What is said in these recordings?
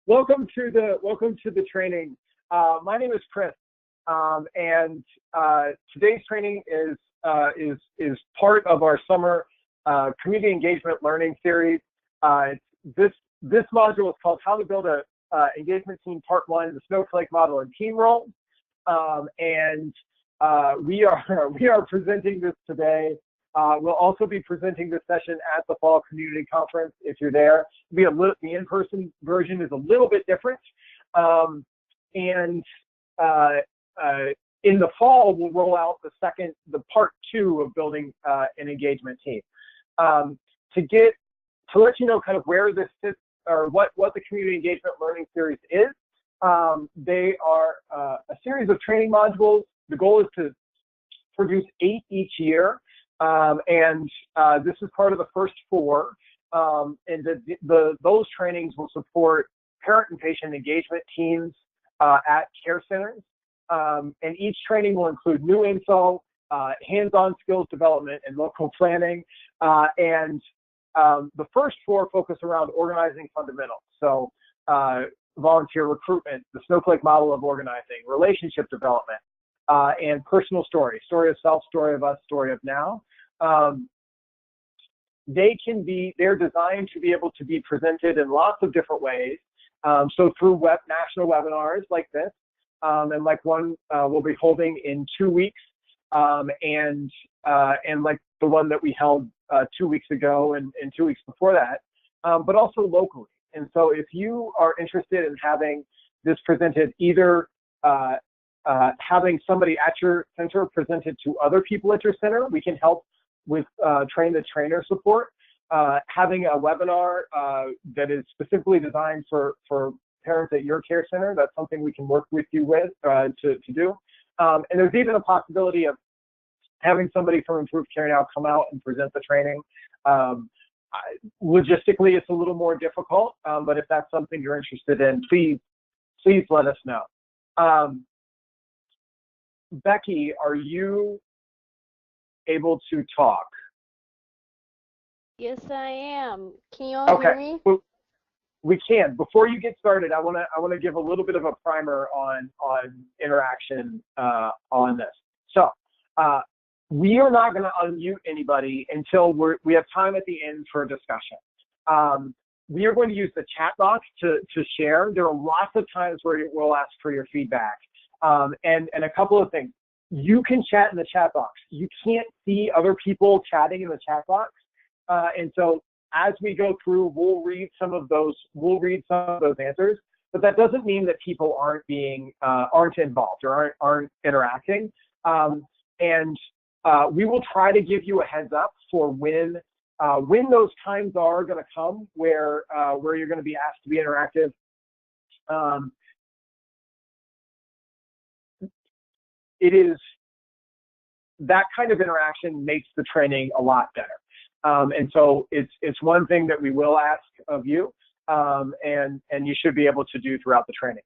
welcome to the training. My name is Chris, and today's training is part of our summer community engagement learning series. This module is called How to Build a Engagement Team Part 1, the Snowflake Model and Team Role. We are presenting this today. We'll also be presenting this session at the Fall Community Conference if you're there. The in-person version is a little bit different. In the fall, we'll roll out the part 2 of building an engagement team. To let you know kind of where this sits or what the Community Engagement Learning Series is, they are a series of training modules. The goal is to produce 8 each year. This is part of the first 4, and those trainings will support parent and patient engagement teams at care centers. And each training will include new info, hands-on skills development, and local planning. The first 4 focus around organizing fundamentals. So volunteer recruitment, the Snowflake model of organizing, relationship development, and personal story of self, story of us, story of now. They're designed to be able to be presented in lots of different ways. So through national webinars like this, and like one we'll be holding in 2 weeks, and like the one that we held 2 weeks ago and 2 weeks before that, but also locally. And so if you are interested in having this presented, either having somebody at your center present it to other people at your center, we can help with train-the-trainer support. Having a webinar that is specifically designed for parents at your care center, that's something we can work with you with to do. And there's even a possibility of having somebody from ImproveCareNow come out and present the training. Logistically, it's a little more difficult, but if that's something you're interested in, please let us know. Becky, are you able to talk? Yes, I am. Can you all hear me? Well, we can. Before you get started, I want to give a little bit of a primer on interaction on this. So we are not going to unmute anybody until we have time at the end for a discussion. We are going to use the chat box to share. There are lots of times where we'll ask for your feedback. And a couple of things. You can chat in the chat box. You can't see other people chatting in the chat box. And so as we go through, we'll read some of those answers, but that doesn't mean that people aren't involved or aren't interacting. We will try to give you a heads up for when those times are going to come where you're going to be asked to be interactive. It is that kind of interaction makes the training a lot better. And so it's one thing that we will ask of you, and you should be able to do throughout the training.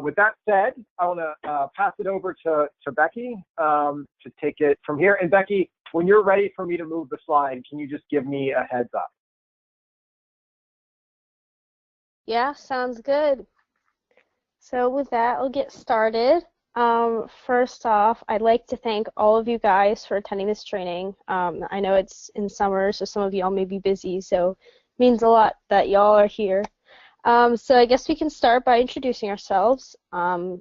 With that said, I want to pass it over to Becky to take it from here. And Becky, when you're ready for me to move the slide, can you just give me a heads up? Yeah, sounds good. So with that, I'll get started. First off, I'd like to thank all of you guys for attending this training. I know it's in summer, so some of y'all may be busy, so it means a lot that y'all are here. So I guess we can start by introducing ourselves.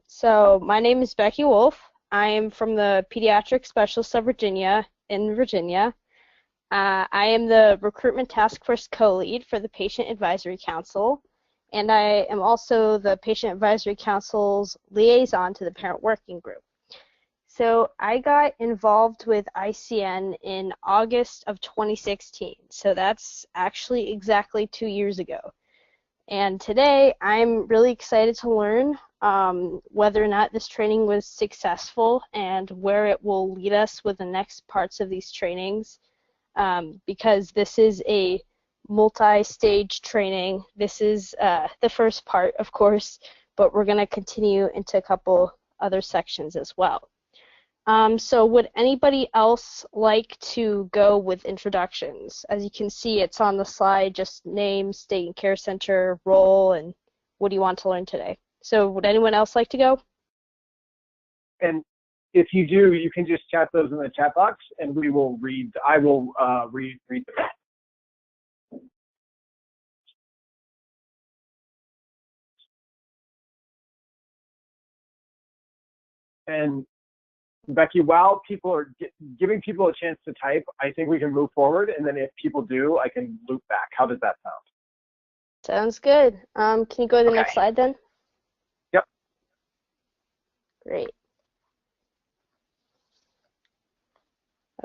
So my name is Becky Woolf. I am from the Pediatric Specialists of Virginia in Virginia. I am the Recruitment Task Force co-lead for the Patient Advisory Council. And I am also the Patient Advisory Council's liaison to the Parent Working Group. So I got involved with ICN in August of 2016. So that's actually exactly 2 years ago. And today I'm really excited to learn whether or not this training was successful and where it will lead us with the next parts of these trainings, because this is a multi-stage training. This is the first part, of course, but we're going to continue into a couple other sections as well. So would anybody else like to go with introductions? As you can see, it's on the slide, just name, state and care center, role, and what do you want to learn today? So would anyone else like to go? And if you do, you can just chat those in the chat box, and we will read. I will read them. And Becky, while people are giving people a chance to type, I think we can move forward. And then if people do, I can loop back. How does that sound? Sounds good. Can you go to the next slide then? Yep. Great.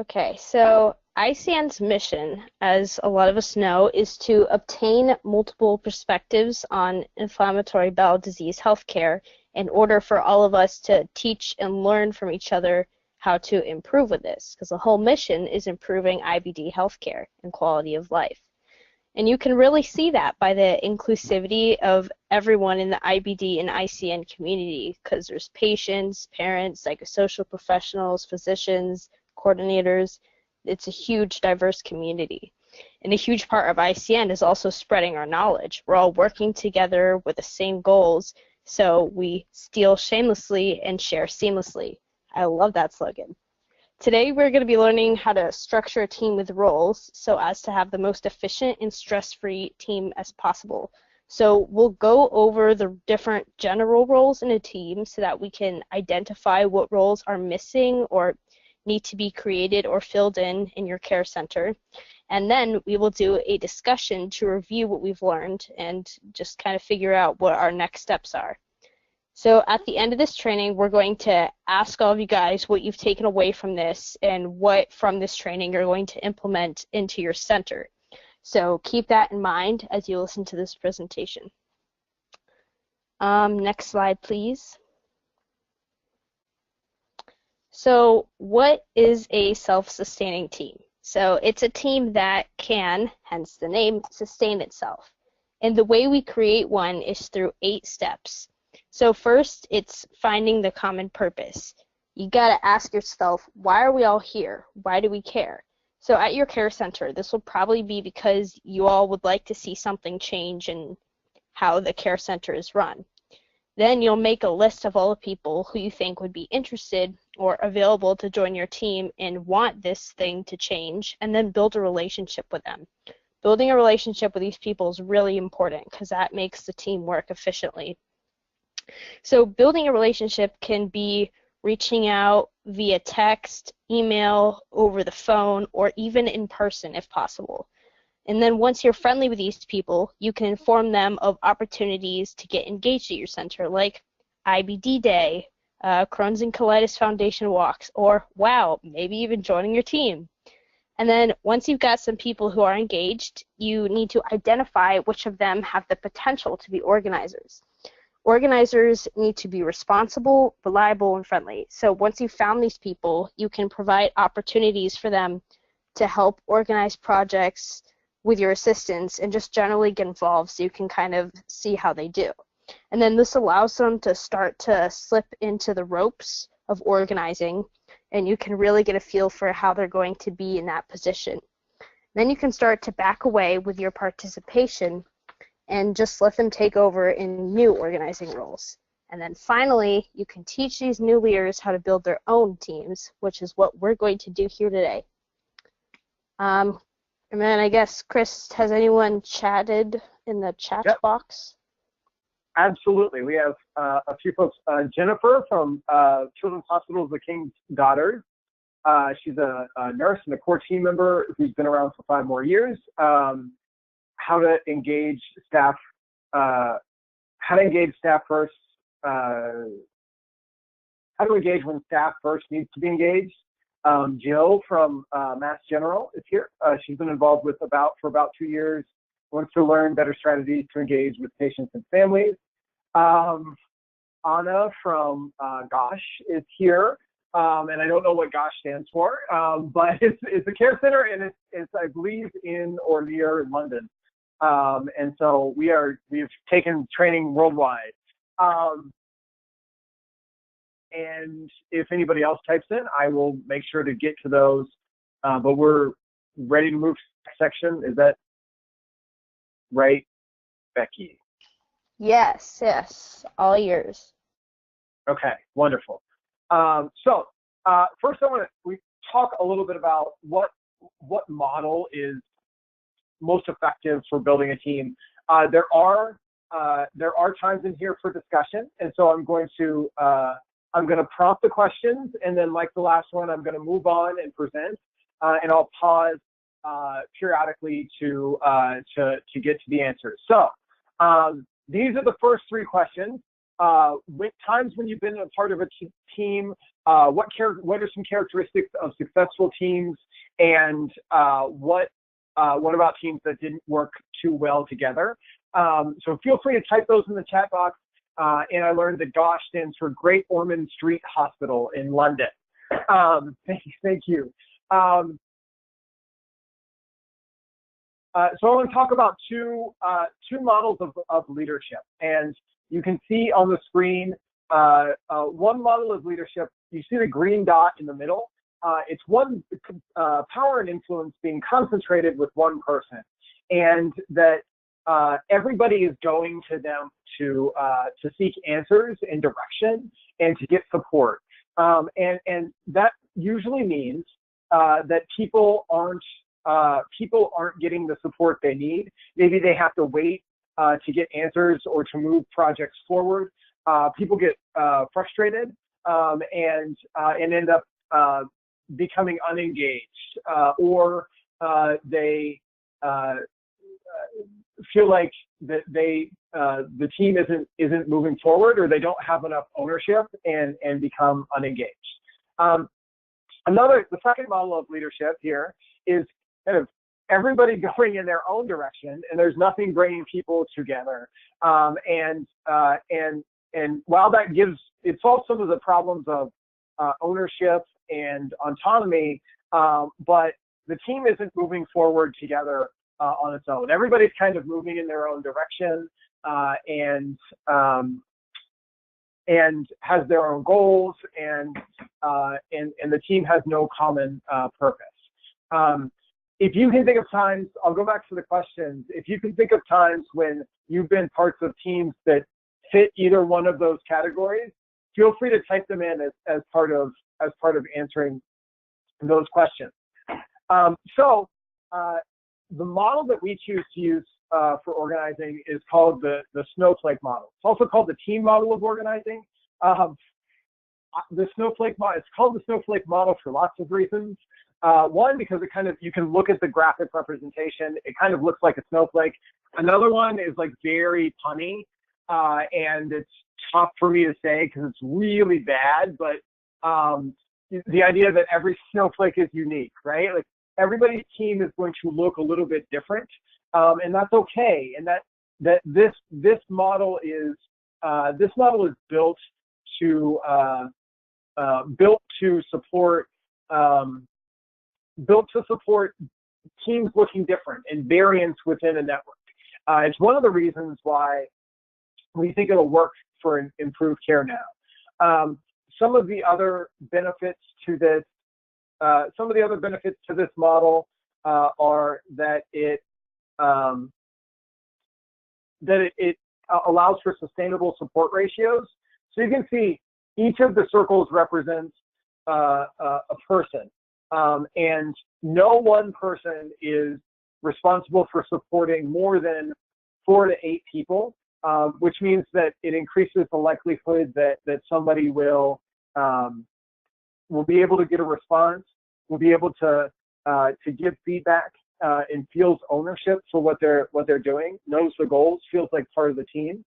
Okay, so ICN's mission, as a lot of us know, is to obtain multiple perspectives on inflammatory bowel disease healthcare in order for all of us to teach and learn from each other how to improve with this, because the whole mission is improving IBD healthcare and quality of life. And you can really see that by the inclusivity of everyone in the IBD and ICN community, because there's patients, parents, psychosocial professionals, physicians, coordinators. It's a huge, diverse community. And a huge part of ICN is also spreading our knowledge. We're all working together with the same goals, so we steal shamelessly and share seamlessly. I love that slogan. Today we're going to be learning how to structure a team with roles so as to have the most efficient and stress-free team as possible. So we'll go over the different general roles in a team so that we can identify what roles are missing or need to be created or filled in your care center. And then we will do a discussion to review what we've learned and just kind of figure out what our next steps are. So at the end of this training, we're going to ask all of you guys what you've taken away from this and what from this training you're going to implement into your center. So keep that in mind as you listen to this presentation. Next slide, please. So what is a self-sustaining team? So it's a team that can, hence the name, sustain itself. And the way we create one is through 8 steps. So first, it's finding the common purpose. You got to ask yourself, why are we all here? Why do we care? So at your care center, this will probably be because you all would like to see something change in how the care center is run. Then you'll make a list of all the people who you think would be interested or available to join your team and want this thing to change, and then build a relationship with them. Building a relationship with these people is really important because that makes the team work efficiently. So building a relationship can be reaching out via text, email, over the phone, or even in person if possible. And then once you're friendly with these people, you can inform them of opportunities to get engaged at your center, like IBD Day, Crohn's and Colitis Foundation walks, or, wow, maybe even joining your team. And then once you've got some people who are engaged, you need to identify which of them have the potential to be organizers. Organizers need to be responsible, reliable, and friendly. So once you've found these people, you can provide opportunities for them to help organize projects with your assistance and just generally get involved so you can kind of see how they do. And then this allows them to start to slip into the ropes of organizing, and you can really get a feel for how they're going to be in that position. Then you can start to back away with your participation and just let them take over in new organizing roles. And then finally, you can teach these new leaders how to build their own teams, which is what we're going to do here today. And then I guess, Chris, has anyone chatted in the chat box? Absolutely. We have a few folks. Jennifer from Children's Hospital of the King's Daughters. She's a nurse and a core team member who's been around for 5 more years. How to engage staff, how to engage when staff first needs to be engaged. Jill from Mass General is here. She's been involved with for about 2 years, wants to learn better strategies to engage with patients and families. Anna from GOSH is here, and I don't know what GOSH stands for, but it's a care center, and it's I believe in or near London. And so we've taken training worldwide. And if anybody else types in, I will make sure to get to those. But we're ready to move to the next section. Is that right, Becky? Yes, yes, all yours. Okay, wonderful. First I want to we talk a little bit about what model is most effective for building a team. There are times in here for discussion, and so I'm going to prompt the questions, and then like the last one, I'm going to move on and present, and I'll pause periodically to get to the answers. So these are the first three questions. Times when you've been a part of a team, what are some characteristics of successful teams, and what about teams that didn't work too well together? So feel free to type those in the chat box. And I learned that GOSH stands for Great Ormond Street Hospital in London. Thank you. So I want to talk about two models of leadership. And you can see on the screen one model of leadership. You see the green dot in the middle. It's one power and influence being concentrated with one person, and that everybody is going to them to seek answers and direction and to get support. And that usually means that people aren't getting the support they need. Maybe they have to wait to get answers or to move projects forward. People get frustrated and end up becoming unengaged, or they feel like that the team isn't moving forward, or they don't have enough ownership and become unengaged. The second model of leadership here is kind of everybody going in their own direction, and there's nothing bringing people together. And while it solves some of the problems of ownership and autonomy, but the team isn't moving forward together on its own. Everybody's kind of moving in their own direction and has their own goals, and the team has no common purpose. If you can think of times, I'll go back to the questions. If you can think of times when you've been parts of teams that fit either one of those categories, feel free to type them in as part of answering those questions. The model that we choose to use for organizing is called the Snowflake Model. It's also called the team model of organizing. The Snowflake Model, it's called the Snowflake Model for lots of reasons. One, because you can look at the graphic representation, it kind of looks like a snowflake. Another one is like very punny, and it's tough for me to say because it's really bad, but the idea that every snowflake is unique, right? Like everybody's team is going to look a little bit different, and that's okay. And that this model is built to support teams looking different and variance within a network. It's one of the reasons why we think it'll work for ImproveCareNow. Some of the other benefits to this model are that it allows for sustainable support ratios. So you can see each of the circles represents a person, and no one person is responsible for supporting more than 4 to 8 people, which means that it increases the likelihood that somebody will be able to get a response, will be able to give feedback, and feels ownership for what they're doing, knows the goals, feels like part of the team.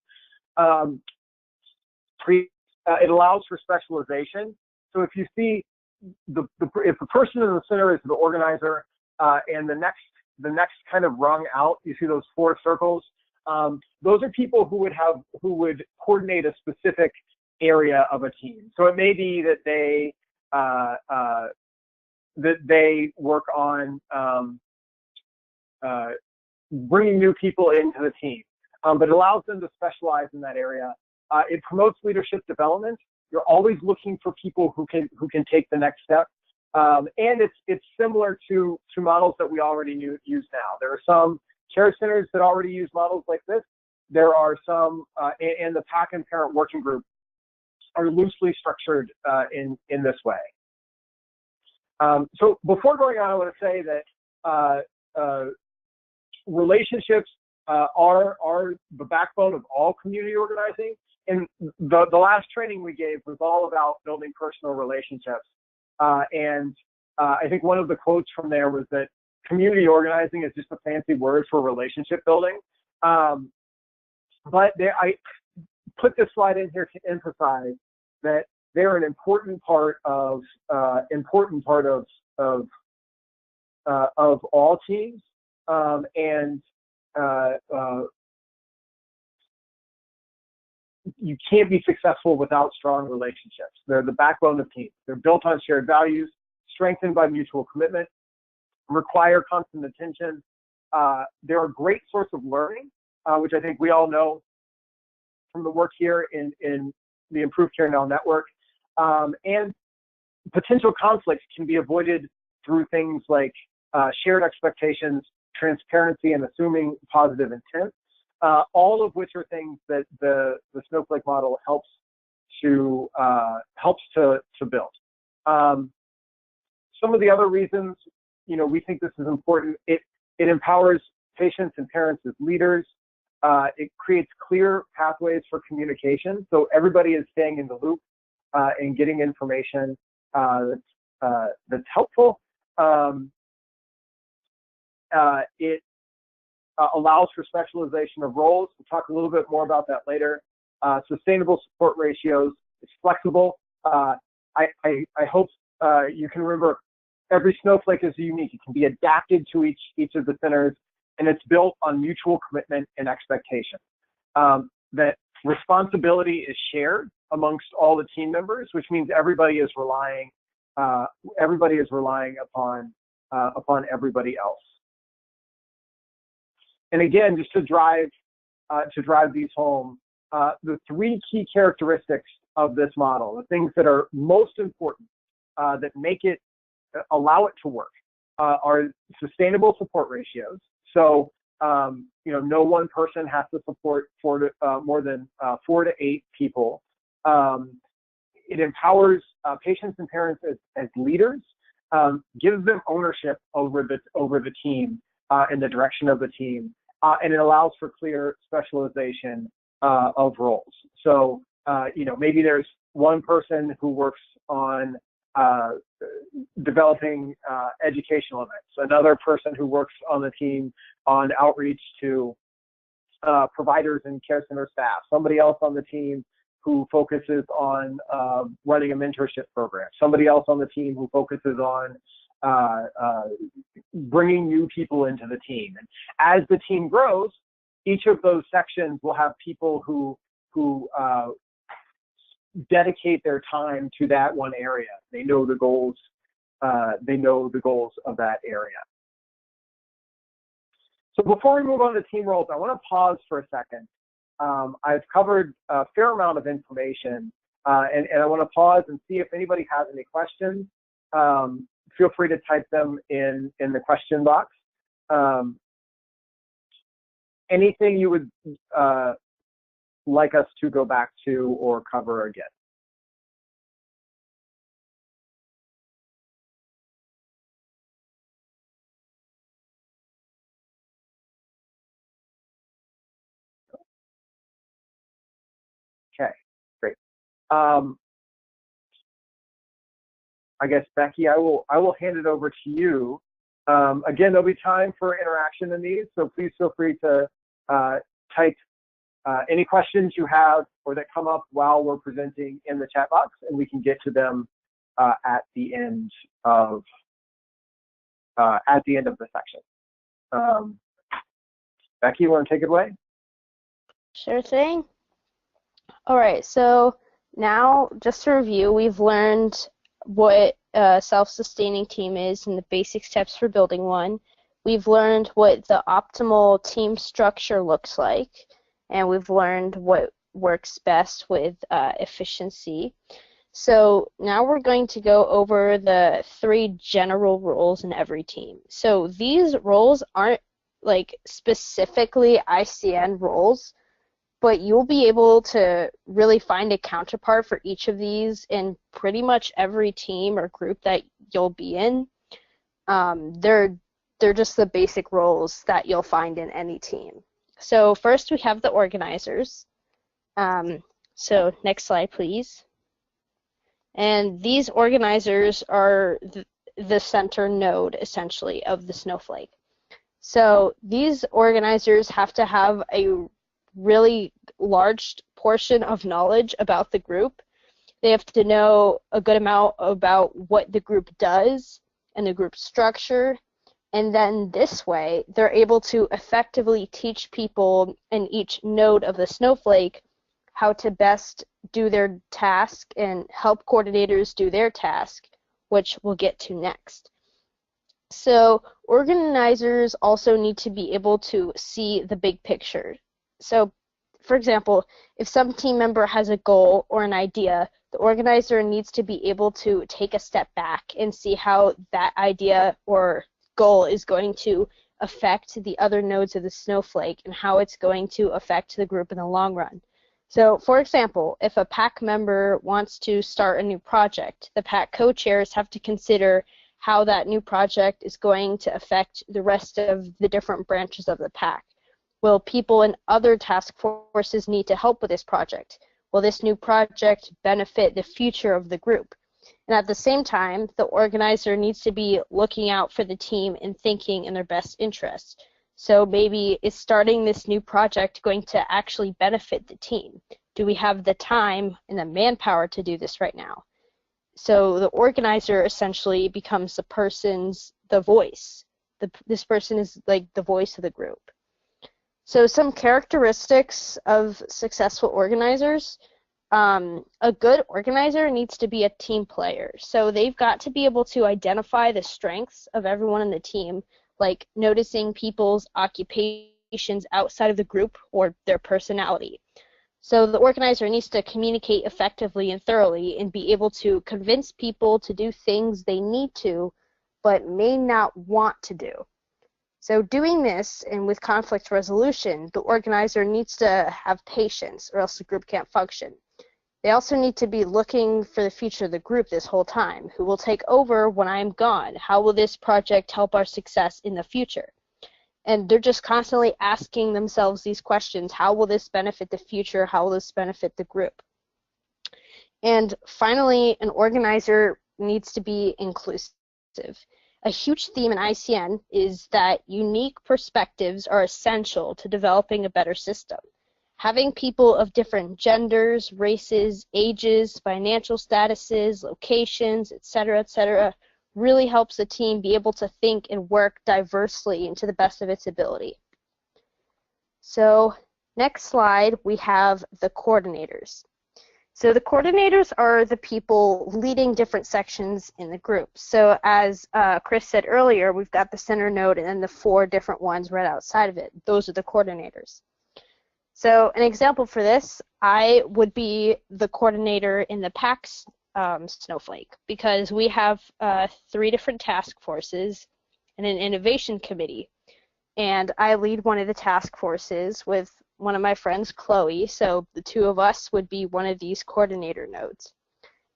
It allows for specialization. So if you see if the person in the center is the organizer, and the next kind of rung out, you see those 4 circles. Those are people who would coordinate a specific area of a team. So it may be that they work on bringing new people into the team, but it allows them to specialize in that area. It promotes leadership development. You're always looking for people who can take the next step, and it's similar to models that we already use now. There are some care centers that already use models like this. there are some, and the PAC and parent working group are loosely structured in this way. So before going on, I want to say that relationships are the backbone of all community organizing. And the last training we gave was all about building personal relationships. And I think one of the quotes from there was that community organizing is just a fancy word for relationship building. But I put this slide in here to emphasize that they're an important part of all teams, and you can't be successful without strong relationships. They're the backbone of teams. They're built on shared values, strengthened by mutual commitment, require constant attention. They're a great source of learning, which I think we all know from the work here in the ImproveCareNow network. And potential conflicts can be avoided through things like shared expectations, transparency, and assuming positive intent, all of which are things that the Snowflake model helps to build. Some of the other reasons, we think this is important. It empowers patients and parents as leaders. It creates clear pathways for communication, so everybody is staying in the loop and getting information that's helpful. It allows for specialization of roles. We'll talk a little bit more about that later. Sustainable support ratios. It's flexible. I hope you can remember every snowflake is unique. It can be adapted to each of the centers, and it's built on mutual commitment and expectation. That responsibility is shared amongst all the team members, which means everybody is relying upon everybody else. And again, just to drive these home, the three key characteristics of this model, the things that are most important that make it allow it to work, are sustainable support ratios. So no one person has to support more than 4 to 8 people. It empowers patients and parents as leaders, gives them ownership over the team and the direction of the team, and it allows for clear specialization of roles. So maybe there's one person who works on developing educational events, another person who works on the team on outreach to providers and care center staff, somebody else on the team who focuses on running a mentorship program, somebody else on the team who focuses on bringing new people into the team. And as the team grows, each of those sections will have people who dedicate their time to that one area. They know the goals. They know the goals of that area. So before we move on to team roles, I want to pause for a second. I've covered a fair amount of information, and I want to pause and see if anybody has any questions. Feel free to type them in the question box. Anything you would like us to go back to or cover again? Okay, great. I guess, Becky, I will hand it over to you. Again, there'll be time for interaction in these, so please feel free to type any questions you have or that come up while we're presenting in the chat box, and we can get to them at the end of the section. Becky, you want to take it away? Sure thing. All right, so now just to review, we've learned what a self-sustaining team is and the basic steps for building one. We've learned what the optimal team structure looks like, and we've learned what works best with efficiency. So now we're going to go over the 3 general roles in every team. So these roles aren't like specifically ICN roles. but you'll be able to really find a counterpart for each of these in pretty much every team or group that you'll be in. They're just the basic roles that you'll find in any team. So first we have the organizers. So next slide, please. And these organizers are the center node, essentially, of the snowflake. So these organizers have to have a really large portion of knowledge about the group. They have to know a good amount about what the group does and the group structure. And then this way, they're able to effectively teach people in each node of the snowflake how to best do their task and help coordinators do their task, which we'll get to next. So organizers also need to be able to see the big picture. So, for example, if some team member has a goal or an idea, the organizer needs to be able to take a step back and see how that idea or goal is going to affect the other nodes of the snowflake and how it's going to affect the group in the long run. So, for example, if a PAC member wants to start a new project, the PAC co-chairs have to consider how that new project is going to affect the rest of the different branches of the PAC. Will people in other task forces need to help with this project? Will this new project benefit the future of the group? And at the same time, the organizer needs to be looking out for the team and thinking in their best interests. So maybe is starting this new project going to actually benefit the team? Do we have the time and the manpower to do this right now? So the organizer essentially becomes the voice. This person is like the voice of the group. So some characteristics of successful organizers. A good organizer needs to be a team player. So they've got to be able to identify the strengths of everyone in the team, like noticing people's occupations outside of the group or their personality. So the organizer needs to communicate effectively and thoroughly and be able to convince people to do things they need to, but may not want to do. So doing this, and with conflict resolution, the organizer needs to have patience or else the group can't function. They also need to be looking for the future of the group this whole time. Who will take over when I'm gone? How will this project help our success in the future? And they're just constantly asking themselves these questions. How will this benefit the future? How will this benefit the group? And finally, an organizer needs to be inclusive. A huge theme in ICN is that unique perspectives are essential to developing a better system. Having people of different genders, races, ages, financial statuses, locations, etc., really helps the team be able to think and work diversely and to the best of its ability. So next slide, we have the coordinators. So the coordinators are the people leading different sections in the group. So as Chris said earlier, we've got the center node and then the 4 different ones right outside of it. Those are the coordinators. So an example for this, I would be the coordinator in the PACS Snowflake, because we have 3 different task forces and an innovation committee. And I lead one of the task forces with one of my friends, Chloe, so the 2 of us would be one of these coordinator nodes.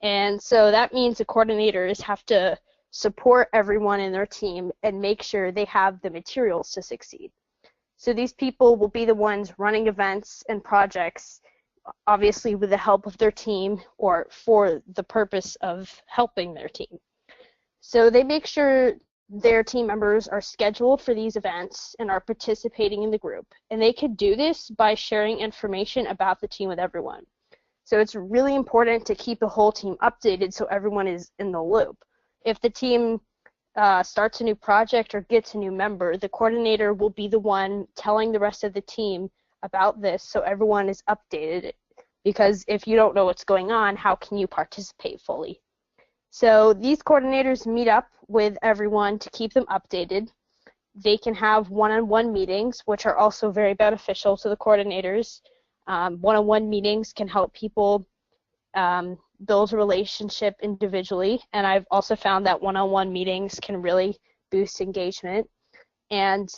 And so that means the coordinators have to support everyone in their team and make sure they have the materials to succeed. So these people will be the ones running events and projects, obviously with the help of their team or for the purpose of helping their team. So they make sure their team members are scheduled for these events and are participating in the group. And they could do this by sharing information about the team with everyone. So it's really important to keep the whole team updated so everyone is in the loop. If the team starts a new project or gets a new member, the coordinator will be the one telling the rest of the team about this so everyone is updated, because if you don't know what's going on, how can you participate fully? So these coordinators meet up with everyone to keep them updated. They can have one-on-one meetings, which are also very beneficial to the coordinators. One-on-one meetings can help people build a relationship individually, and I've also found that one-on-one meetings can really boost engagement, and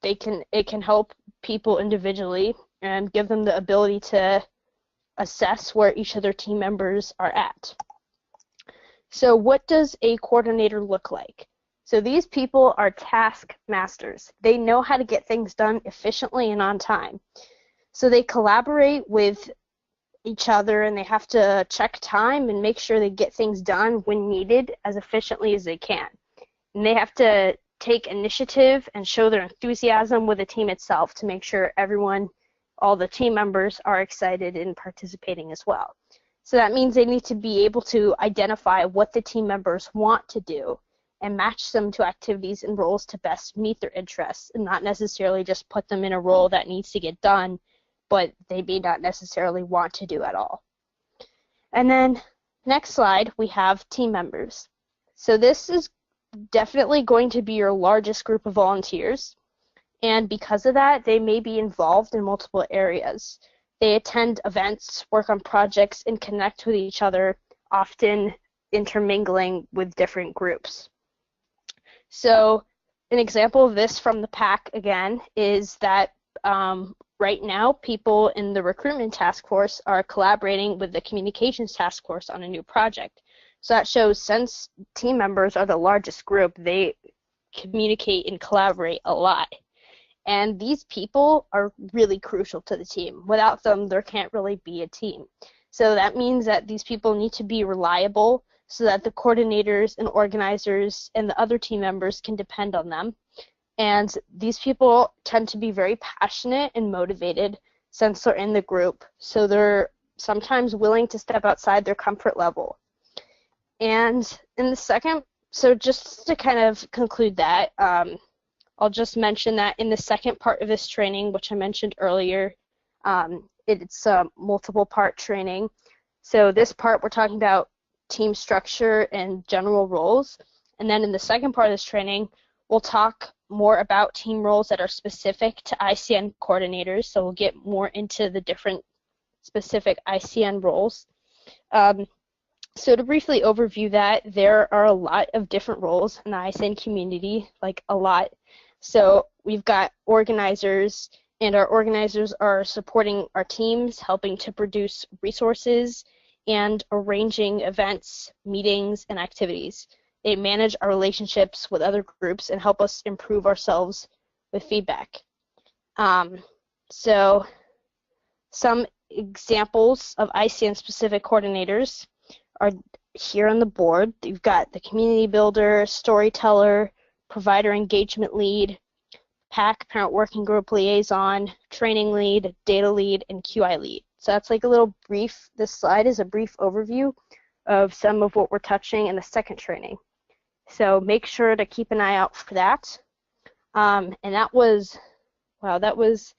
it can help people individually and give them the ability to assess where each of their team members are at. So what does a coordinator look like? So these people are task masters. They know how to get things done efficiently and on time. So they collaborate with each other, and they have to check time and make sure they get things done when needed as efficiently as they can. And they have to take initiative and show their enthusiasm with the team itself to make sure everyone, all the team members, are excited in participating as well. So that means they need to be able to identify what the team members want to do and match them to activities and roles to best meet their interests, and not necessarily just put them in a role that needs to get done but they may not necessarily want to do at all. And then next slide, we have team members. So this is definitely going to be your largest group of volunteers, and because of that, they may be involved in multiple areas. They attend events, work on projects, and connect with each other, often intermingling with different groups. So an example of this from the pack, again, is that right now, people in the recruitment task force are collaborating with the communications task force on a new project. So that shows, since team members are the largest group, they communicate and collaborate a lot. And these people are really crucial to the team. Without them, there can't really be a team. So that means that these people need to be reliable so that the coordinators and organizers and the other team members can depend on them. And these people tend to be very passionate and motivated since they're in the group, so they're sometimes willing to step outside their comfort level. And in the second, so just to kind of conclude that, I'll just mention that in the second part of this training, which I mentioned earlier, it's a multiple part training. So this part, we're talking about team structure and general roles. And then in the second part of this training, we'll talk more about team roles that are specific to ICN coordinators, so we'll get more into the different specific ICN roles. So to briefly overview that, there are a lot of different roles in the ICN community, like a lot. So we've got organizers, and our organizers are supporting our teams, helping to produce resources, and arranging events, meetings, and activities. They manage our relationships with other groups and help us improve ourselves with feedback. So some examples of ICN-specific coordinators are here on the board. You've got the community builder, storyteller, provider engagement lead, PAC, parent working group liaison, training lead, data lead, and QI lead. So that's like a little brief, this slide is a brief overview of some of what we're touching in the second training. So make sure to keep an eye out for that. And that was, wow, that was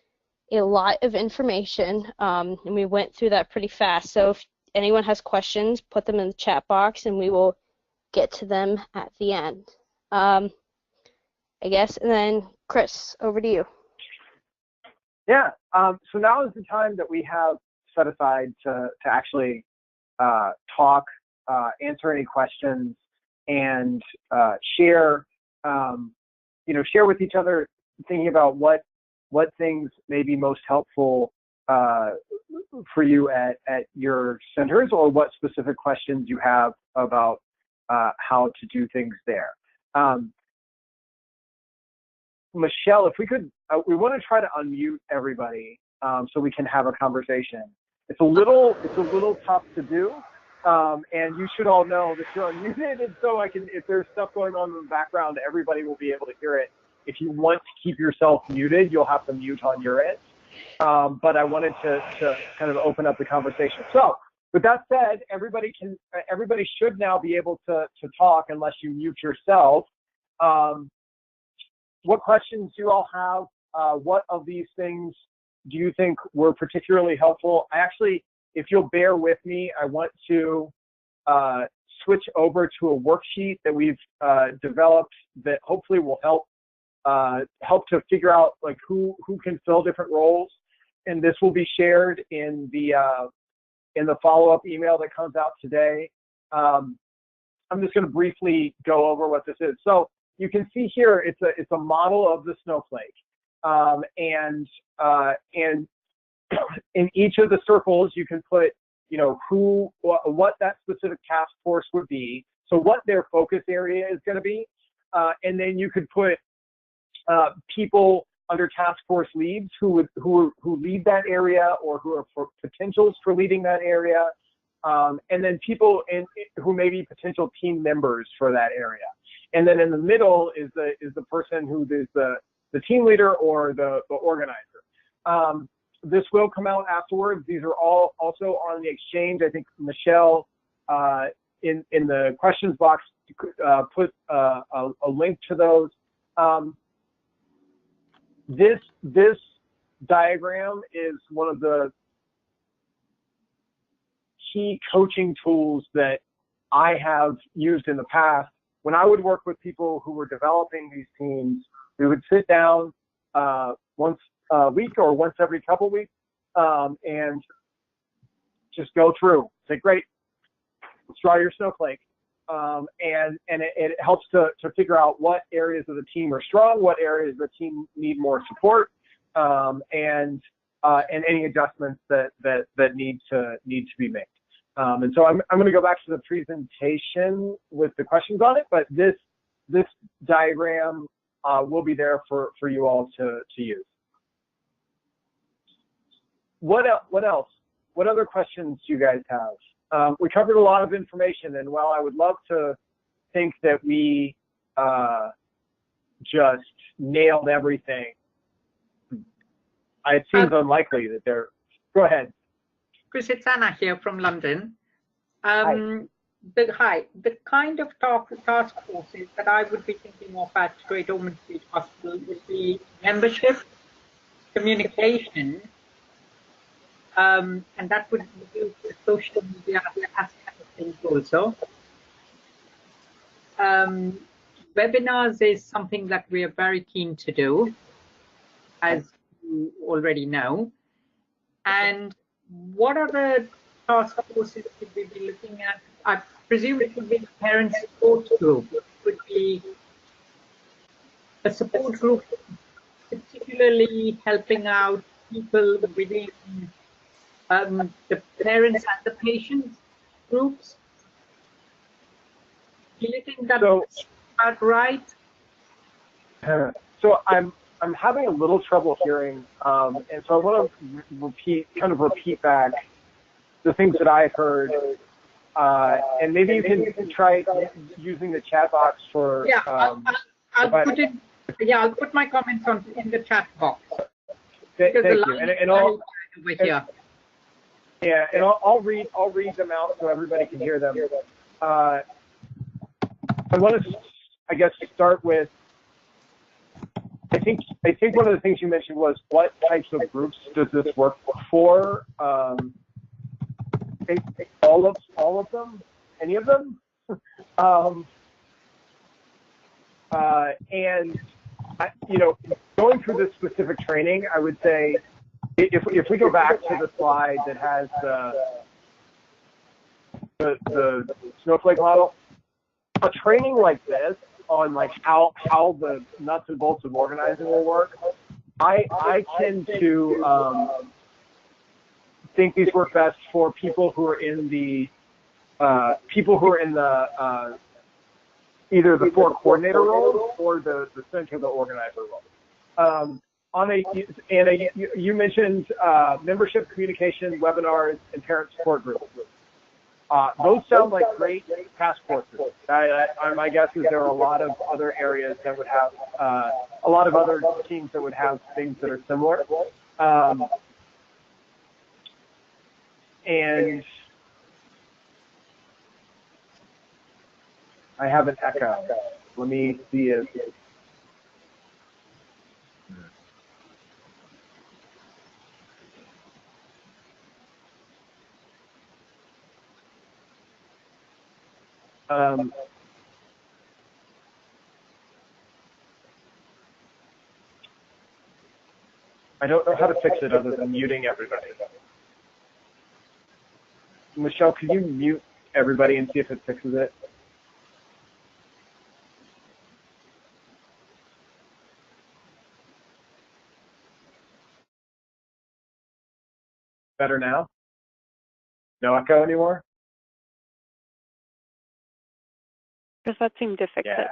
a lot of information, and we went through that pretty fast. So if anyone has questions, put them in the chat box, and we will get to them at the end. I guess, and then Chris, over to you. Yeah, so now is the time that we have set aside to actually talk, answer any questions, and share, share with each other, thinking about what things may be most helpful for you at your centers, or what specific questions you have about how to do things there. Michelle, if we could, we want to try to unmute everybody so we can have a conversation. It's a little tough to do. And you should all know that you're unmuted, and so if there's stuff going on in the background, everybody will be able to hear it. If you want to keep yourself muted, you'll have to mute on your end. But I wanted to kind of open up the conversation. So with that said, everybody should now be able to talk unless you mute yourself. What questions do you all have? What of these things do you think were particularly helpful? If you'll bear with me, I want to switch over to a worksheet that we've developed that hopefully will help to figure out like who can fill different roles, and this will be shared in the follow-up email that comes out today. I'm just going to briefly go over what this is. So you can see here it's a model of the snowflake, and in each of the circles, you can put, you know, what that specific task force would be, so what their focus area is going to be, and then you could put people under task force leads who lead that area or who are potentials for leading that area, and then people who may be potential team members for that area. And then in the middle is the person who is the team leader or the organizer. This will come out afterwards. These are all also on the exchange. I think Michelle in the questions box put a link to those. This diagram is one of the key coaching tools that I have used in the past. When I would work with people who were developing these teams, we would sit down once a week or once every couple weeks and just go through. Say, great, let's draw your snowflake. And it helps to figure out what areas of the team are strong, what areas of the team need more support, and any adjustments that need to be made. And so I'm going to go back to the presentation with the questions on it, but this diagram will be there for you all to use. What else? What other questions do you guys have? We covered a lot of information, and while I would love to think that we just nailed everything, it seems unlikely that they're. Go ahead. Chris, it's Anna here from London. Hi. The kind of task forces that I would be thinking of at Great Ormond Street Hospital would be membership, communication, and that would include the social media aspect of things also. Webinars is something that we are very keen to do, as you already know. And what other task forces could we be looking at? I presume it would be the parent support group. It would be a support group particularly helping out people within the parents and the patients groups. Do you think that's about right? So I'm having a little trouble hearing, and so I want to repeat back the things that I heard, and maybe you can try using the chat box for. Yeah, I'll put my comments in the chat box. Thank you. And I'll over here. Yeah, and I'll read them out so everybody can hear them. I want to, I guess, start with. I think one of the things you mentioned was what types of groups does this work for? All of them? Any of them? And going through this specific training, I would say if we go back to the slide that has the Snowflake model, a training like this on like how the nuts and bolts of organizing will work, I tend to think these work best for people who are in the either the four coordinator role or the center of the organizer role. You mentioned membership, communication, webinars, and parent support groups. Those sound like great task forces. My guess is there are a lot of other areas that would have a lot of other teams that would have things that are similar. And I have an echo. Let me see if. I don't know how to fix it other than muting everybody. Michelle, could you mute everybody and see if it fixes it? Better now? No echo anymore? Does that seem to fix it?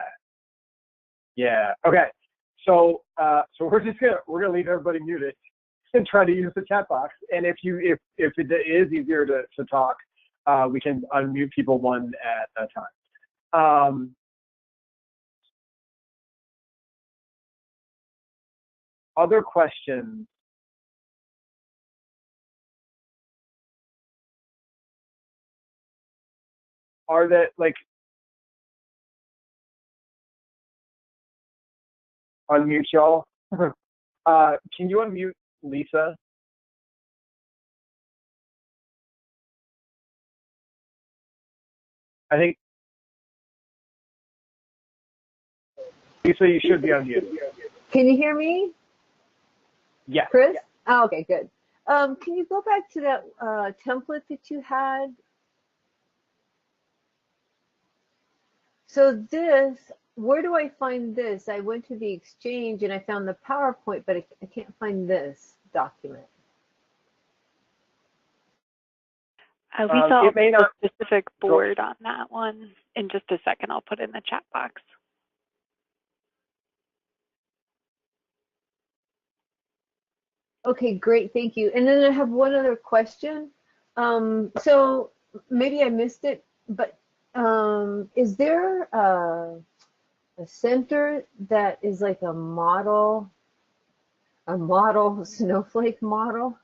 Yeah. Okay. So we're gonna leave everybody muted and try to use the chat box. And if it is easier to talk, we can unmute people one at a time. Other questions? Are that like unmute y'all? Can you unmute Lisa? I think Lisa, you should be unmuted. Can you hear me? Yes. Chris? Oh, okay, good. Can you go back to that template that you had? So this, where do I find this? I went to the Exchange and I found the PowerPoint, but I can't find this document. We saw it may not a specific board on that one. In just a second, I'll put it in the chat box. Okay, great, thank you. And then I have one other question. So maybe I missed it, but is there a center that is like a model Snowflake model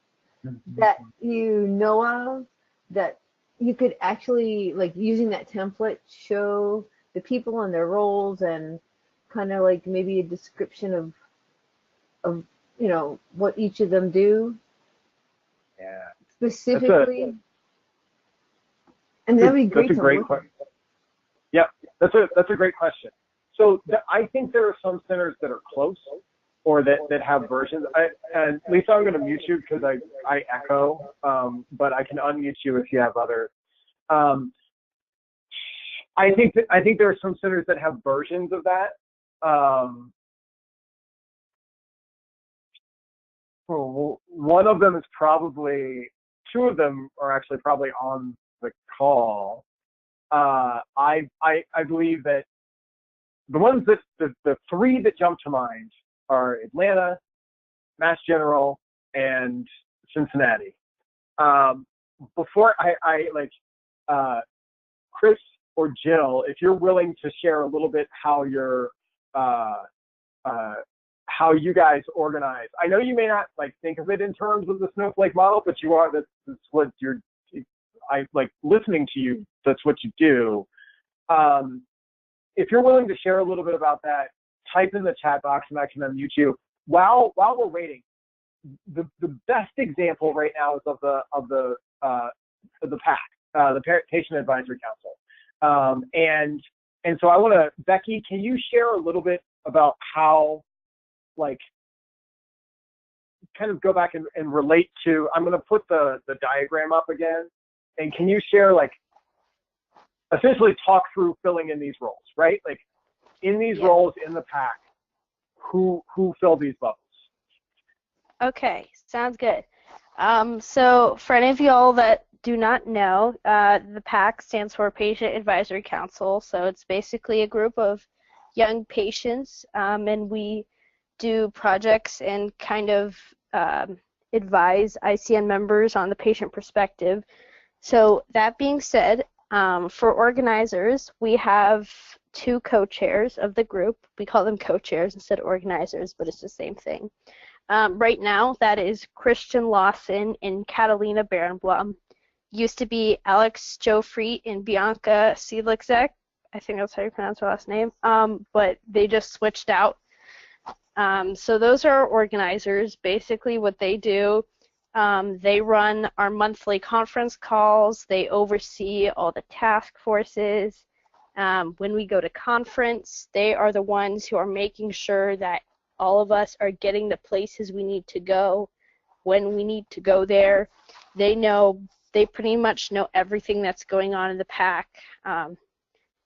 that you know of, that you could actually, like, using that template, show the people and their roles and kind of like maybe a description of you know what each of them do? Yeah. Specifically. And that'd be great. That's a great question. Yeah, that's a great question. So I think there are some centers that are close or that have versions. And Lisa, I'm going to mute you because I echo, but I can unmute you if you have other. I think there are some centers that have versions of that. One of them is probably, two of them are actually probably on the call. I believe that the ones that the three that jump to mind are Atlanta, Mass General, and Cincinnati. Before Chris or Jill, if you're willing to share a little bit how how you guys organize. I know you may not like think of it in terms of the Snowflake model, but you are. That's what you're. I like listening to you. That's what you do. If you're willing to share a little bit about that, type in the chat box and I can unmute you. While we're waiting, the best example right now is of the PAC, the Patient Advisory Council. And so I want to, Becky, can you share a little bit about how, like, kind of go back and relate to, I'm going to put the diagram up again, and can you share, like, essentially talk through filling in these roles, right? Like, in these roles in the PAC, who fill these bubbles? Okay, sounds good. So for any of y'all that do not know, the PAC stands for Patient Advisory Council. So it's basically a group of young patients, and we do projects and kind of advise ICN members on the patient perspective. So that being said, for organizers, we have two co-chairs of the group. We call them co-chairs instead of organizers, but it's the same thing. Right now, that is Christian Lawson and Catalina Barenblum. Used to be Alex Joffrey and Bianca Seligzek. I think that's how you pronounce her last name. But they just switched out. So those are our organizers. Basically what they do, they run our monthly conference calls. They oversee all the task forces. When we go to conference, they are the ones who are making sure that all of us are getting the places we need to go when we need to go there. They pretty much know everything that's going on in the PAC.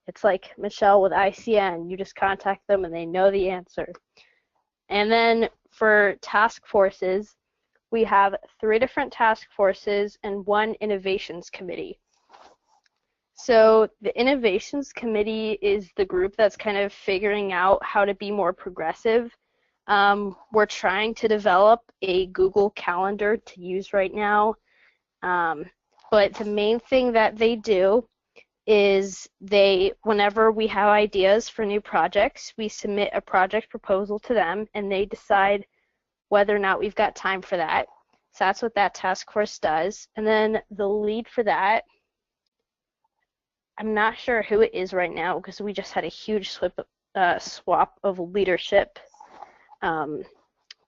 It's like Michelle with ICN. You just contact them and they know the answer. And then for task forces, we have 3 different task forces and 1 innovations committee. So the innovations committee is the group that's kind of figuring out how to be more progressive. We're trying to develop a Google Calendar to use right now. But the main thing that they do is whenever we have ideas for new projects, we submit a project proposal to them, and they decide whether or not we've got time for that. So that's what that task force does. And then the lead for that, I'm not sure who it is right now because we just had a huge swap of leadership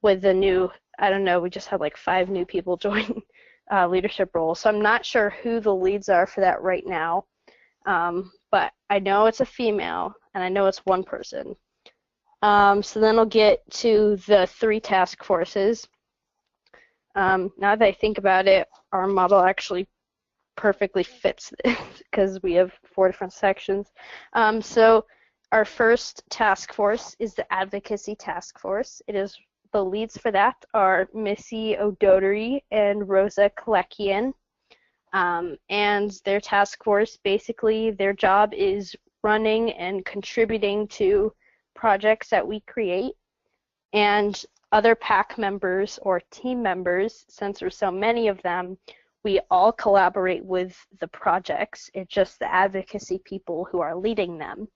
with the new, I don't know, we just had like 5 new people join leadership roles. So I'm not sure who the leads are for that right now. But I know it's a female, and I know it's 1 person. So then I'll get to the 3 task forces. Now that I think about it, our model actually perfectly fits this because we have 4 different sections. So our first task force is the Advocacy Task Force. The leads for that are Missy O'Doherty and Rosa Kalekian. And their task force, basically, their job is running and contributing to projects that we create. And other PAC members or team members, since there's so many of them, we all collaborate with the projects. It's just the advocacy people who are leading them.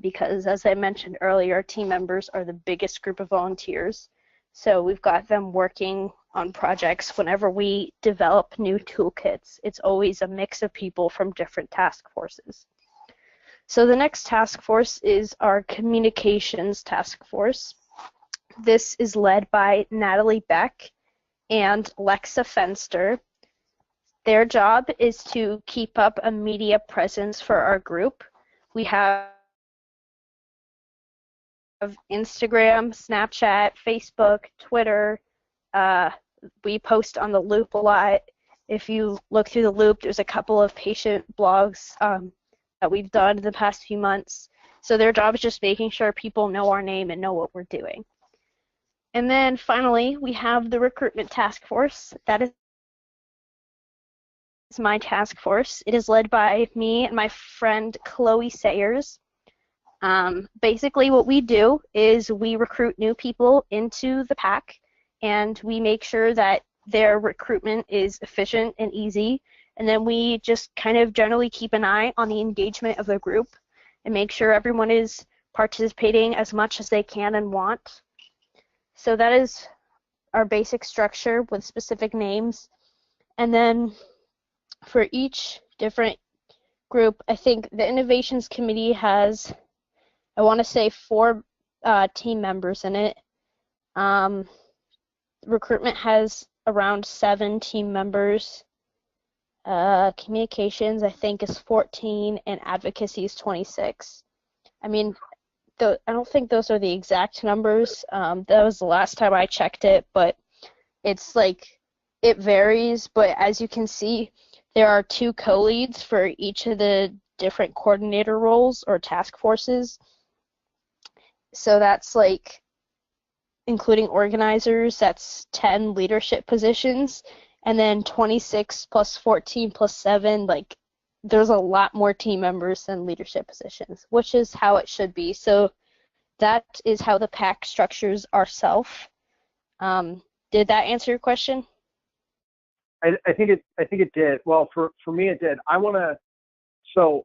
Because, as I mentioned earlier, our team members are the biggest group of volunteers. So we've got them working on projects. Whenever we develop new toolkits, it's always a mix of people from different task forces. So the next task force is our Communications Task Force. This is led by Natalie Beck and Lexa Fenster. Their job is to keep up a media presence for our group. We have Instagram, Snapchat, Facebook, Twitter. We post on the Loop a lot. If you look through the Loop, there's a couple of patient blogs that we've done in the past few months. So their job is just making sure people know our name and know what we're doing. And then finally, we have the Recruitment Task Force. That is my task force. It is led by me and my friend Chloe Sayers. Basically what we do is we recruit new people into the PAC, and we make sure that their recruitment is efficient and easy, and then we just kind of generally keep an eye on the engagement of the group and make sure everyone is participating as much as they can and want. So that is our basic structure with specific names. And then for each different group, I think the Innovations Committee has, I want to say, 4 team members in it. Recruitment has around 7 team members. Communications, I think, is 14, and advocacy is 26. I mean, I don't think those are the exact numbers. That was the last time I checked it, but it's like, it varies. But as you can see, there are 2 co-leads for each of the different coordinator roles or task forces. So that's like, including organizers, that's 10 leadership positions, and then 26 plus 14 plus 7, like, there's a lot more team members than leadership positions, which is how it should be. So that is how the PAC structures ourself. Did that answer your question? I think it did. Well, for me it did. I want to. So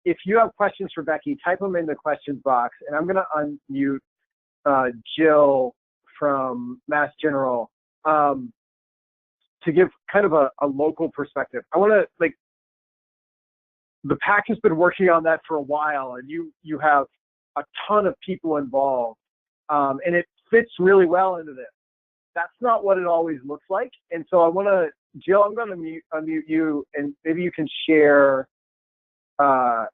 if you have questions for Becky, type them in the questions box, and I'm going to unmute Jill from Mass General to give kind of a local perspective. I want to, like, the PAC has been working on that for a while, and you have a ton of people involved, and it fits really well into this. That's not what it always looks like, and so I want to, Jill, I'm going to unmute you, and maybe you can share. I'm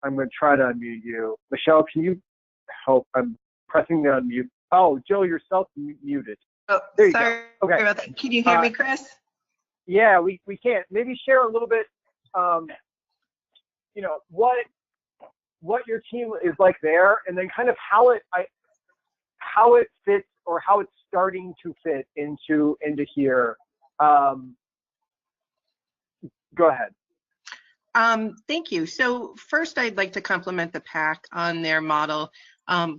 going to try to unmute you. Michelle, can you help? I'm pressing the unmute. Oh, Jill, you're self-muted. Oh, there you sorry go. Okay. about that. Can you hear me, Chris? Yeah, we can't. Maybe share a little bit, you know, what your team is like there, and then kind of how it fits or how it starting to fit into here. Go ahead. Thank you. So first, I'd like to compliment the PAC on their model.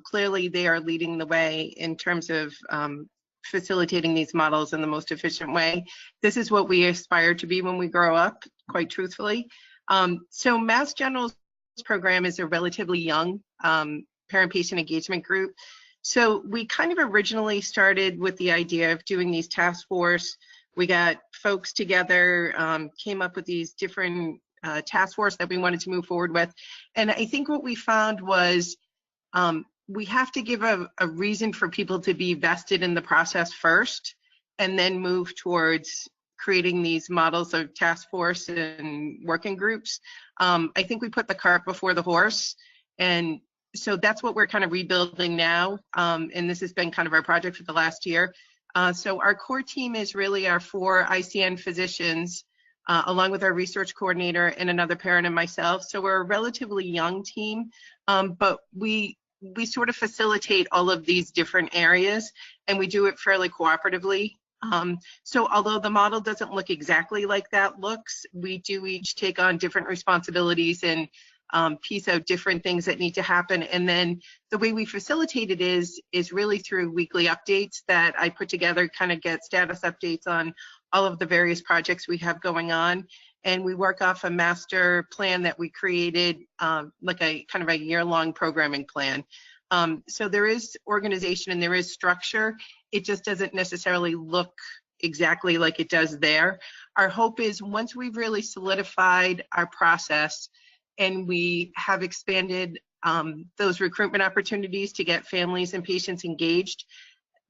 Clearly, they are leading the way in terms of facilitating these models in the most efficient way. This is what we aspire to be when we grow up, quite truthfully. So Mass General's program is a relatively young parent-patient engagement group. So we kind of originally started with the idea of doing these task force. We got folks together, came up with these different task force that we wanted to move forward with. And I think what we found was we have to give a reason for people to be vested in the process first, and then move towards creating these models of task force and working groups. I think we put the cart before the horse, and so that's what we're kind of rebuilding now. And this has been kind of our project for the last year. So our core team is really our 4 ICN physicians, along with our research coordinator and another parent and myself. So we're a relatively young team, but we sort of facilitate all of these different areas, and we do it fairly cooperatively. So although the model doesn't look exactly like that looks, we do each take on different responsibilities and piece out different things that need to happen. And then the way we facilitate it is really through weekly updates that I put together, kind of get status updates on all of the various projects we have going on. And we work off a master plan that we created, like a kind of a year-long programming plan. So there is organization and there is structure. It just doesn't necessarily look exactly like it does there. Our hope is once we've really solidified our process and we have expanded those recruitment opportunities to get families and patients engaged,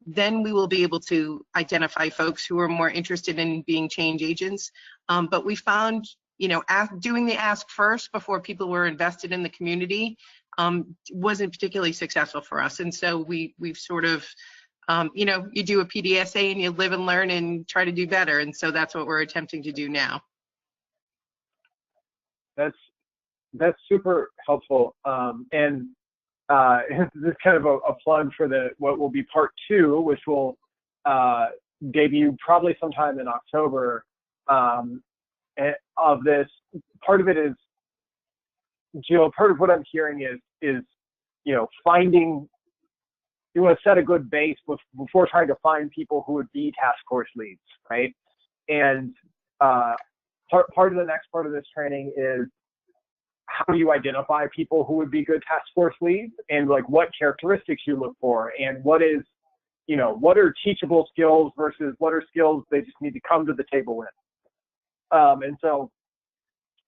then we will be able to identify folks who are more interested in being change agents. But we found, you know, doing the ask first before people were invested in the community wasn't particularly successful for us. And so we've sort of, you know, you do a PDSA and you live and learn and try to do better. And so that's what we're attempting to do now. That's super helpful. And this is kind of a plug for what will be part 2, which will debut probably sometime in October of this. Part of it is, Jill, part of what I'm hearing is you know, you want to set a good base before trying to find people who would be task force leads, right? And part of the next part of this training is how do you identify people who would be good task force leads, and like what characteristics you look for, and what is, you know, what are teachable skills versus what are skills they just need to come to the table with. And so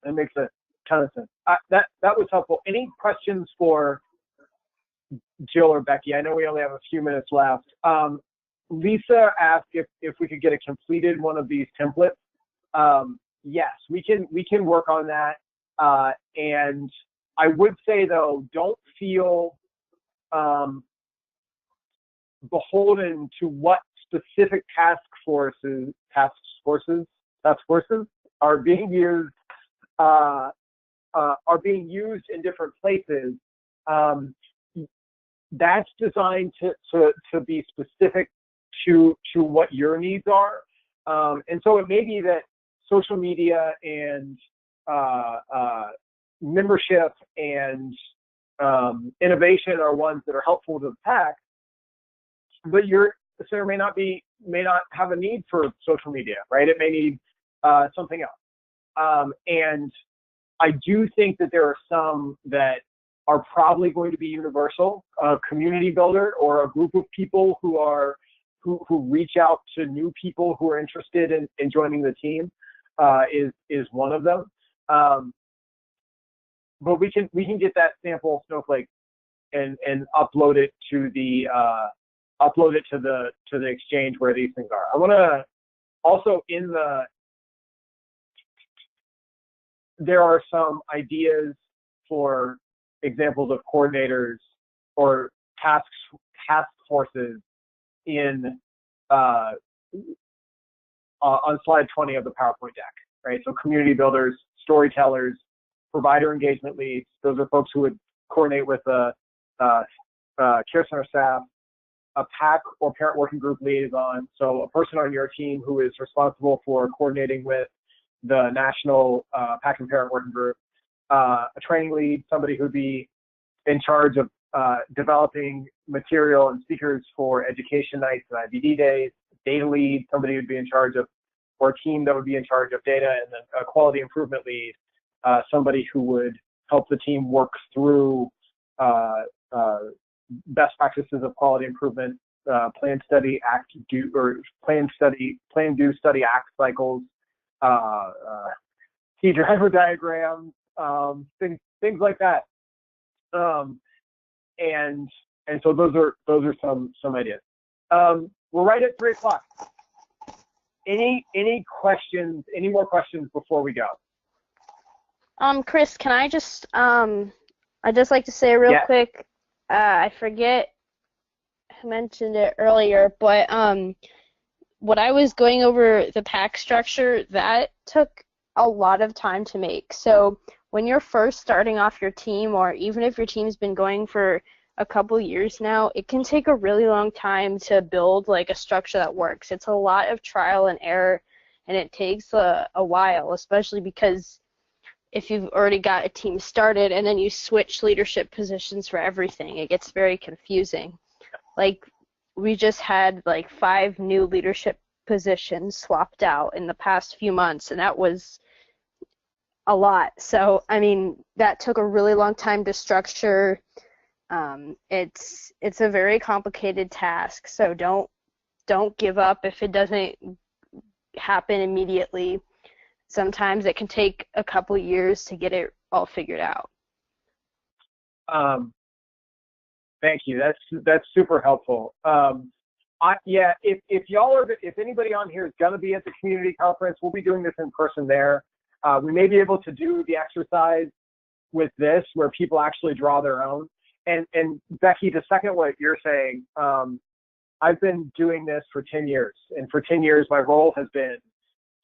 it makes a ton of sense. That was helpful. Any questions for Jill or Becky? I know we only have a few minutes left. Lisa asked if we could get a completed one of these templates. Yes, we can work on that. And I would say though, don't feel beholden to what specific task forces are being used in different places. That's designed to be specific to what your needs are. And so it may be that social media and membership and innovation are ones that are helpful to the PAC, but your center may not have a need for social media, right? It may need something else. And I do think that there are some that are probably going to be universal. A community builder or a group of people who reach out to new people who are interested in joining the team is one of them. But we can get that sample Snowflake and upload it to the exchange where these things are. I want to also there are some ideas for examples of coordinators or task forces in on slide 20 of the PowerPoint deck, right? So community builders, storytellers, provider engagement leads, those are folks who would coordinate with care center staff, a PAC or parent working group liaison, so a person on your team who is responsible for coordinating with the national PAC and parent working group, a training lead, somebody who'd be in charge of developing material and speakers for education nights and IBD days, data lead, somebody who'd be in charge of, or a team that would be in charge of data, and then a quality improvement lead, somebody who would help the team work through best practices of quality improvement, plan, study, act, do, or plan, do, study, act cycles, key driver diagrams, things like that. And so those are some ideas. We're right at 3 o'clock. Any questions? Any more questions before we go? Chris, can I just I'd just like to say real quick. I forget who mentioned it earlier, but when I was going over the pack structure, that took a lot of time to make. So when you're first starting off your team, or even if your team's been going for a couple years now, it can take a really long time to build like a structure that works. It's a lot of trial and error, and it takes a while, especially because if you've already got a team started and then you switch leadership positions for everything, it gets very confusing. Like, we just had like 5 new leadership positions swapped out in the past few months, and that was a lot. So, I mean, that took a really long time to structure. It's a very complicated task, so don't give up if it doesn't happen immediately. Sometimes it can take a couple years to get it all figured out. Thank you. That's super helpful. If y'all are, if anybody on here is going to be at the community conference, we'll be doing this in person there. We may be able to do the exercise with this where people actually draw their own. And Becky, to second what you're saying, I've been doing this for 10 years, and for 10 years my role has been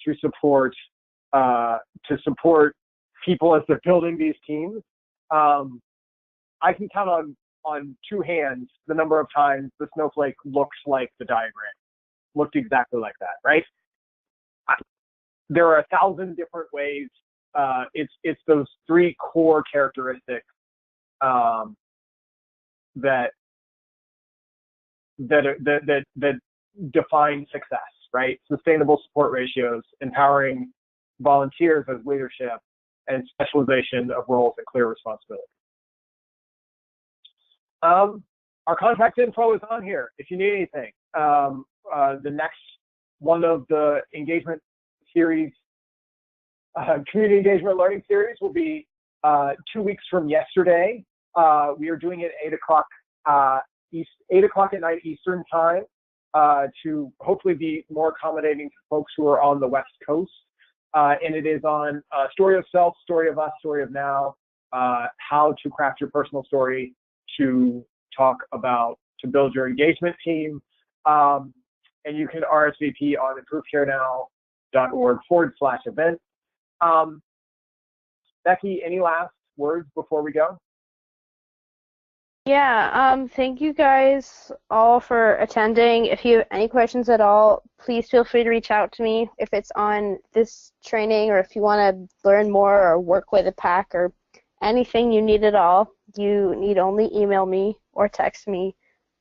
to support people as they're building these teams. I can count on 2 hands the number of times the snowflake looks like the diagram, looked exactly like that, right? There are 1,000 different ways. It's those 3 core characteristics that define success, right? Sustainable support ratios, empowering volunteers as leadership, and specialization of roles and clear responsibility. Our contact info is on here if you need anything. The next one of the engagement series, community engagement learning series, will be 2 weeks from yesterday. We are doing it at 8 o'clock 8 o'clock at night Eastern time, to hopefully be more accommodating to folks who are on the West Coast. And it is on story of self, story of us, story of now, how to craft your personal story, to talk about, to build your engagement team. And you can RSVP on ImproveCareNow.org/event. Becky, any last words before we go? Yeah, thank you guys all for attending. If you have any questions at all, please feel free to reach out to me if it's on this training, or if you want to learn more or work with a PAC or anything you need at all. You need only email me or text me.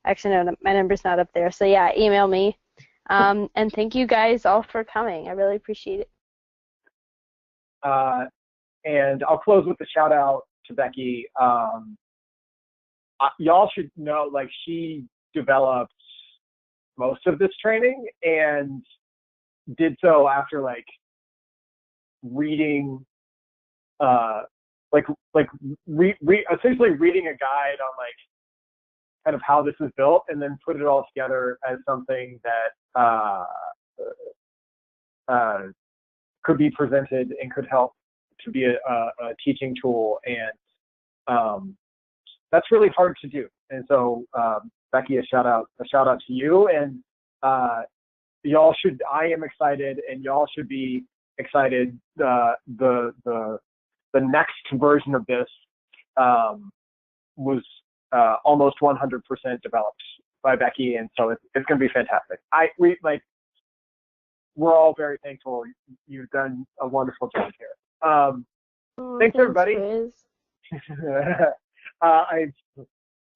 Actually, no, my number's not up there. So yeah, email me. And thank you guys all for coming. I really appreciate it. And I'll close with a shout out to Becky. Y'all should know, like, she developed most of this training and did so after like reading, essentially reading a guide on like kind of how this is built, and then put it all together as something that could be presented and could help to be a teaching tool. And that's really hard to do. And so, Becky, a shout out to you. And y'all should, I am excited, and y'all should be excited. The next version of this was almost 100% developed by Becky, and so it's going to be fantastic. We're all very thankful. You've done a wonderful job here. Thanks everybody.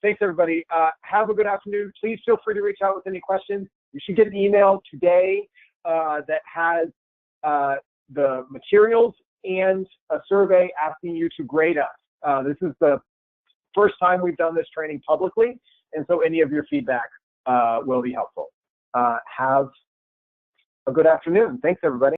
Thanks everybody. Have a good afternoon. Please feel free to reach out with any questions. You should get an email today that has the materials and a survey asking you to grade us. This is the first time we've done this training publicly, and so any of your feedback will be helpful. Have a good afternoon. Thanks everybody.